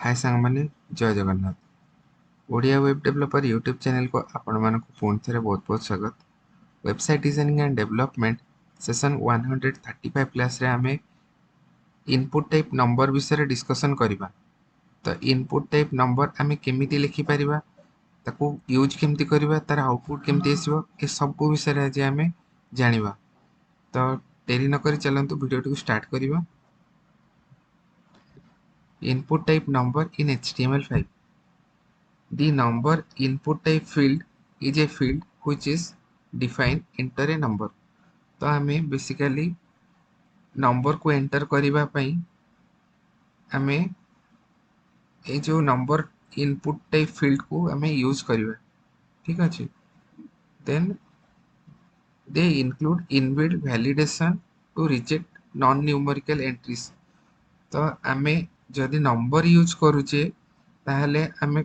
हाय सांग माने जय Jagannath. Odia web developer YouTube channel को आपण मानक पुणी थे बहुत बहुत स्वागत। Website designing and development session 135 class रे आमे इनपुट टाइप नंबर विषय डिस्कशन करबा। तो इनपुट टाइप नंबर आमे केमिति लिखि परिबा, ताको यूज केमिति करबा, तार आउटपुट केमिति आसीबो, ए सब विषय आज आमे जानिबा। तो देरी न करी चलंतु वीडियो को स्टार्ट करबा। Input type number in HTML5. The number input type field is a field which is defined enter a number. तो हमें बेसिकली नंबर को एंटर करबा पई हमें ए जो नंबर इनपुट टाइप फील्ड को हमें यूज करबा। ठीक अछि। Then they include inbuilt validation to reject non numerical entries. तो हमें जदि नंबर यूज करूचे ताहले हमें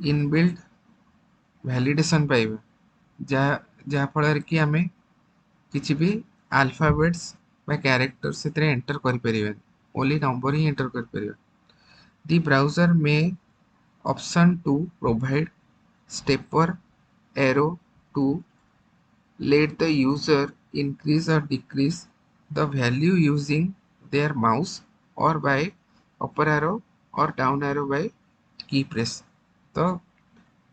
इनबिल्ट वैलिडेशन पाइबा, जहाँ फल कि आम किसी भी अल्फाबेट्स बा कैरेक्टर से एंटर कर ओनली नंबर ही एंटर कर। दी ब्राउजर में option to provide stepper arrow to let the user increase or decrease the value using their mouse or by upper arrow or down arrow by key press. तो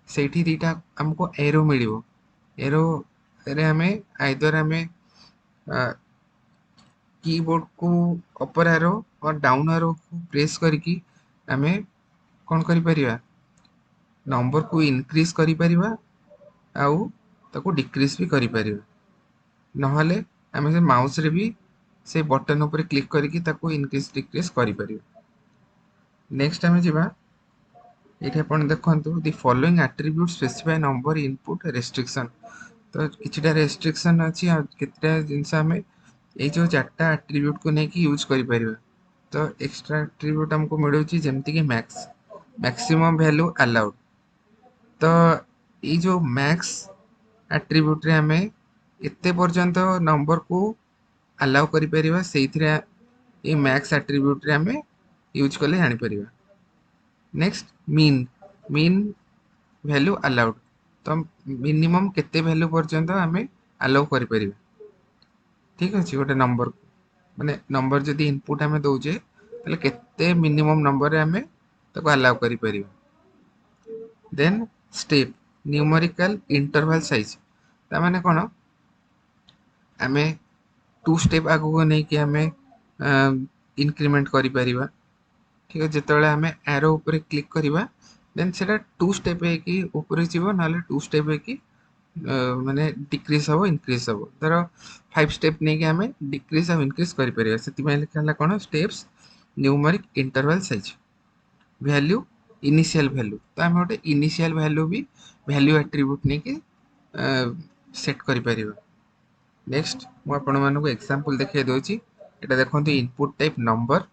सेठी दीटा हमको arrow मिलिबो। Arrow रे हमें either हमें keyboard को अपर arrow or down arrow को press करके हमें कौन करि परिबा, नंबर को इनक्रीज करि परिबा आउ ताको डिक्रीज भी करि परिबा। नहले हमें से माउस रे भी से बटन ऊपर क्लिक करके ताको इनक्रीज डिक्रीज करि परिबा। नेक्स्ट हमें जिबा एठी अपन देखंतु the following attribute specify number input restriction. तो किछटा रेस्ट्रिक्शन अछि आ किछटा जिंस हमें ए जो चारटा एट्रिब्यूट को लेकिन यूज करि परिबा। तो एक्स्ट्रा एट्रिब्यूट हमको मिलुची जेमति कि मैक्सिमम वैल्यू अलाउड। तो ये जो मैक्स एट्रिब्यूट रे हमें एते पर्यंत नंबर को अलाउ करि परिबा, सेइथरे ये मैक्स एट्रिब्यूट रे हमें यूज कले जानि परिबा। Next min value allowed. तो मिनिमम केते वैल्यू पर्यंत हमें अलाउ करि परिबा। ठीक अछि। गोटे नंबर माने नंबर जदि इनपुट हमें दउजे तले केते मिनिमम नंबर रे हमें ताको अलाउ करि परिबा। Then step numerical interval size. ता माने कोन, हमें 2 स्टेप आगु को नहीं कि हमें इंक्रीमेंट करि परिबा। ठीक है। जिते हमें एरो ऊपर क्लिक करवा देन से 2 स्टेप है कि ऊपर जीव ना 2 स्टेप है कि माने डिक्रीज हम इनक्रीज हम। धर 5 स्टेप नहीं कि हमें डिक्रीज और इनक्रीज कर से लिखा कौन steps numeric interval size value initial value. तो आम गोटे इनिशियल वैल्यू भी वैल्यू एट्रिब्यूट नहीं कि सेट कर। नेक्स्ट मुझे एग्जांपल देखिए दूसरी। यहाँ देखो इनपुट टाइप नंबर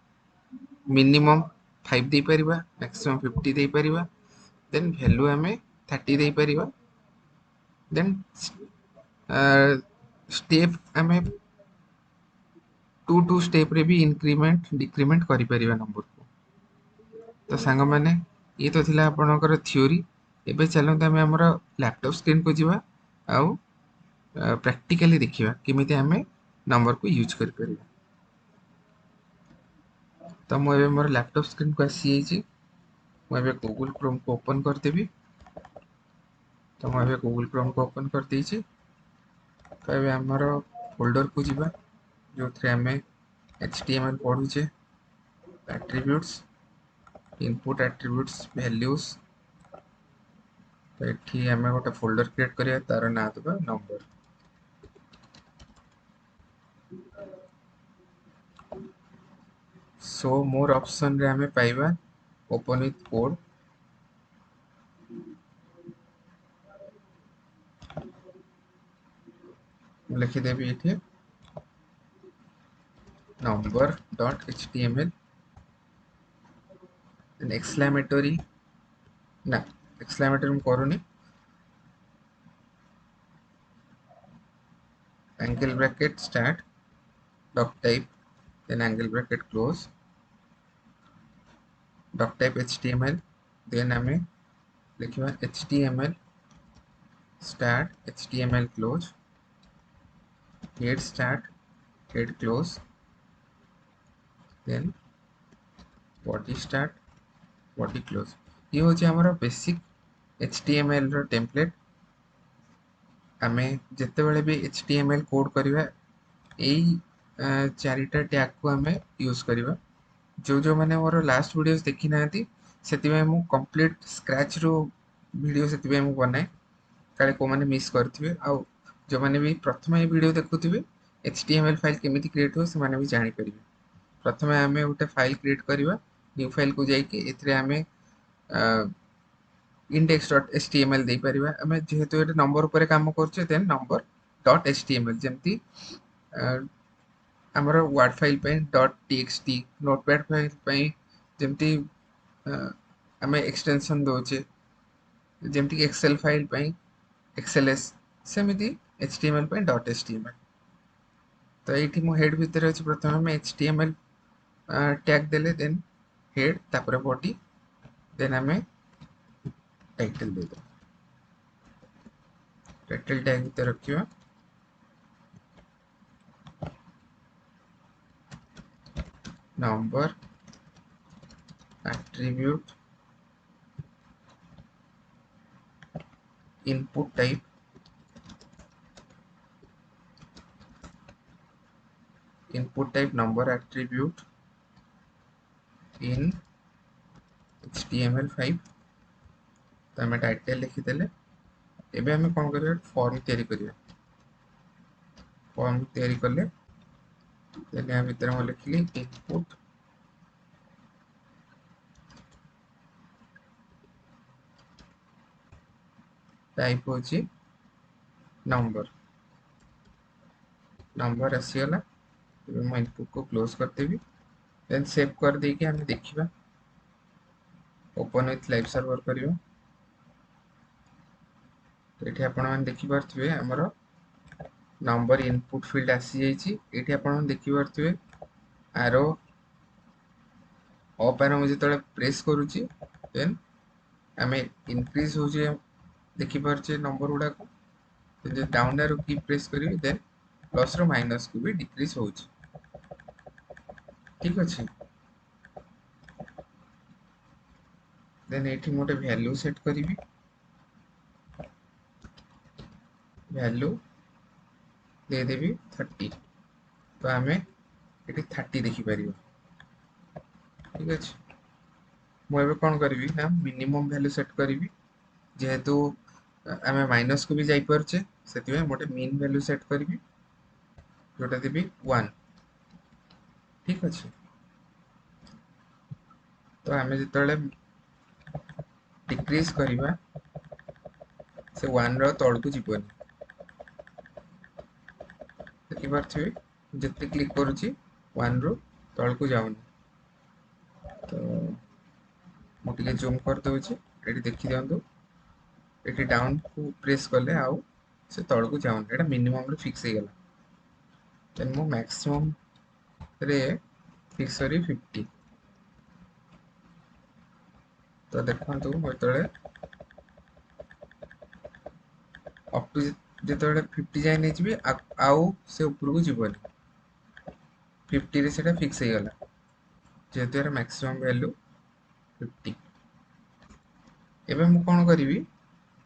मिनिमम 5 दे परिबा, मैक्सिमम 50 दे परिबा, देन वैल्यू हमें 30 दे परिबा। देन स्टेप हमें 2 स्टेप रे भी इंक्रीमेंट डिक्रीमेंट करि परिबा नंबर को। तो सांग माने ये तो थिला आपनकर थ्योरी। एबे चलंत हमें हमर लैपटॉप स्क्रीन को जीवा आउ प्रैक्टिकली देखिबा किमिति हमें नंबर को यूज करि परिबा। तो मुझे मोर लैपटॉप स्क्रीन को आसी जाइए। मुझे गूगल क्रोम को ओपन कर देबी। तो मुझे गूगल क्रोम को ओपन कर दीजिए। तो ये आमर फोल्डर को जीवा जो थे आम HTML पढ़ुचे, एट्रिब्यूट्स इनपुट एट्रिब्यूट्स वैल्यूज। तो ये आम गोटे फोल्डर क्रिएट करिया, तार ना देबा नंबर। सो मोर ऑप्शन रे हमें पाइबा ओपन विथ कोड। लिखिदेवी ये number.html एक्सक्लेमेटरी ना एक्सक्लेमेटरी में करूनी, angle bracket start doctype then angle bracket close doctype HTML then आम लिखा HTML start HTML close head start head close then body start body close ये हूँ आमर basic HTML रो template आम जिते बड़े भी HTML कोड करवा यही चारिटा टैग को आम यूज करवा जो मैंने मोर लास्ट वीडियोस देखी ना से कंप्लीट स्क्रैच रो वीडियो से बनाए काले को मैंने मिस करथिबे आउ जो मैंने भी प्रथम ये वीडियो देखुथिबे HTML फाइल केमिति क्रिएट हो से माने भी जानि परिबे प्रथम आम गोटे फाइल क्रिएट करवा न्यू फाइल को जाइए एथरे आम index.html दे परिबा आम जेहेतु ये नंबर उपर काम करछे देन नंबर डॉट html जेमती आमर वर्ड फाइल पे डॉट txt नोटपैड फाइल पे जेमती आम एक्सटेंशन दोचे जेमती एक्सेल फाइल पे एक्सएलएस सेमिति HTML पे डॉट html तो ये मो हेड भितर अच्छे प्रथम आम HTML टैग देले देन हेड तापर बॉडी देन आम टाइटल दे दो टाइटल टैग भितर रखिबा number attribute input type number attribute in HTML5 तो आम टाइटल लिखिदेले एबे आम कौन करिया फॉर्म तैयारी करिया फॉर्म तैयारी कले देन या भीतर हम लिखली इनपुट टाइप होची नंबर आसीगला एबे मैं इनपुट को क्लोज कर देबी देन सेव कर देके हम देखिबा ओपन विथ लाइव सर्वर करियो तो ये आपण देखि पारथिबे हमर नंबर इनपुट फील्ड आसी जाइछि एठी आपण देखि पारथिबे एरो अप एरो मुझे तळे प्रेस करूछि देन आमे इंक्रीज हो जे देखि पारछे नंबर गुडा को जे डाउन एरो की प्रेस करी देन प्लस रो माइनस को भी डिक्रीज होछि ठीक अछि देन एठी मोटे वैल्यू सेट करिवि वैल्यू दे देबी 30 तो आमे एठी 30 देखि परिबो ठीक अछि मु एबे कोन करबी ना मिनिमम वैल्यू सेट करबी जेहेतु आमे माइनस को भी जाई परछे सेति मोटे मीन वैल्यू सेट करबी जोटा देबी 1 ठीक अछि तो आमे जतले डिक्रीज करिबा से 1 रो तळ को जिबोनी देखि पारछे जत्ते क्लिक करूची 1 रो तळ को जाउनी तो मु टिके जूम कर दोची एठी देखि दियंतु एठी डाउन को प्रेस करले आउ से तळ को जाउनी एटा मिनिमम रे फिक्स हे गेला देन मु मैक्सिमम रे फिक्स करी 50 तो देखंतु मोतळे अप टू जेतळे 50 जाय नै जिबी आउ से ऊपर को जिबोनी 50 रे सेटा फिक्स हे गेला जेहेतु यार मैक्सिमम वैल्यू 50 एबे मु कोन करिवि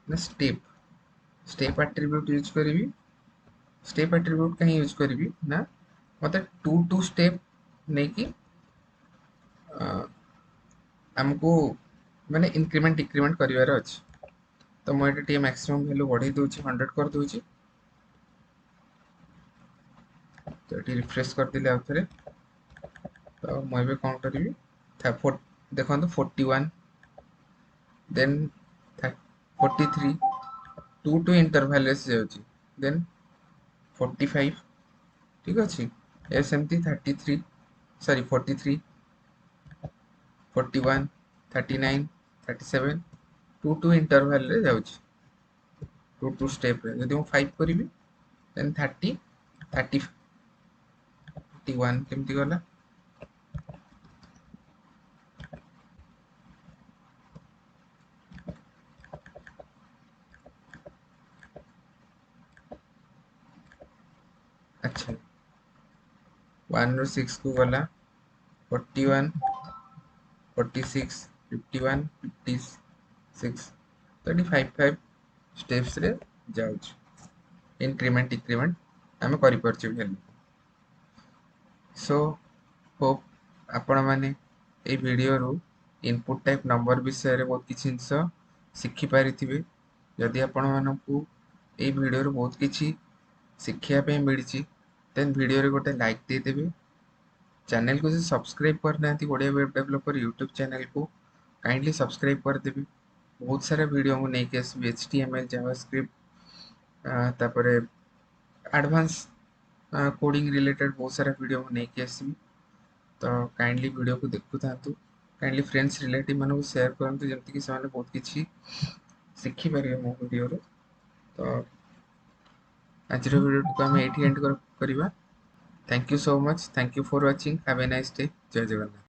ना स्टेप एट्रिब्यूट यूज करिवि स्टेप एट्रिब्यूट कहीं यूज करिवि ना मतलब 2 स्टेप नहीं कि हमको माने इंक्रीमेंट डिक्रीमेंट करिवार अछि तो मैं ये मैक्सिमम वैल्यू बढ़ाई दूची 100 कर दूची तो ये रिफ्रेश कर दिले आउथरे तो मैं कौन करी देखो 41 देन 43 2 इंटरवल देन 45 ठीक अच्छे ए सेमती 33 सॉरी 43 41 39 37 2 इंटरवल रे जाउची 2 स्टेप रे यदि 5 करी देन 30 30 51 केमती गला अच्छा 1 ରୁ 6 को गला 41 46 51 56 35 स्टेप्स रे जाउछ इंक्रीमेंट डिक्रीमेंट आम करिपारछे भैल्यू। सो होप आपण माने ए वीडियो रू इनपुट टाइप नंबर विषय रे बहुत किछि जिंस शिखि पारिथिबे। जदि आपण मानकू ए वीडियो रू बहुत किछि शिखिया पे मिलिछि देन वीडियो रे गोटे लाइक दे देबे। चैनल को से सब्सक्राइब करना Odia web developer YouTube channel को काइंडली सब्सक्राइब कर देबे। बहुत सारा वीडियो को नहीं आसबि एचटीएमएल जावास्क्रिप्ट तापरे एडवांस कोडिंग रिलेटेड बहुत सारा वीडियो को नहीं आसबि। तो काइंडली वीडियो को देखु थांतु। काइंडली फ्रेंड्स रिलेटिव मानक को शेयर करंतु जेमति कि ସେମାନେ बहुत किछि शिखि पारे मो वीडियो रो। तो आज वीडियो को हम एठी एंड करबा। Thank you so much, thank you for watching, have a nice day, जय जगन्नाथ।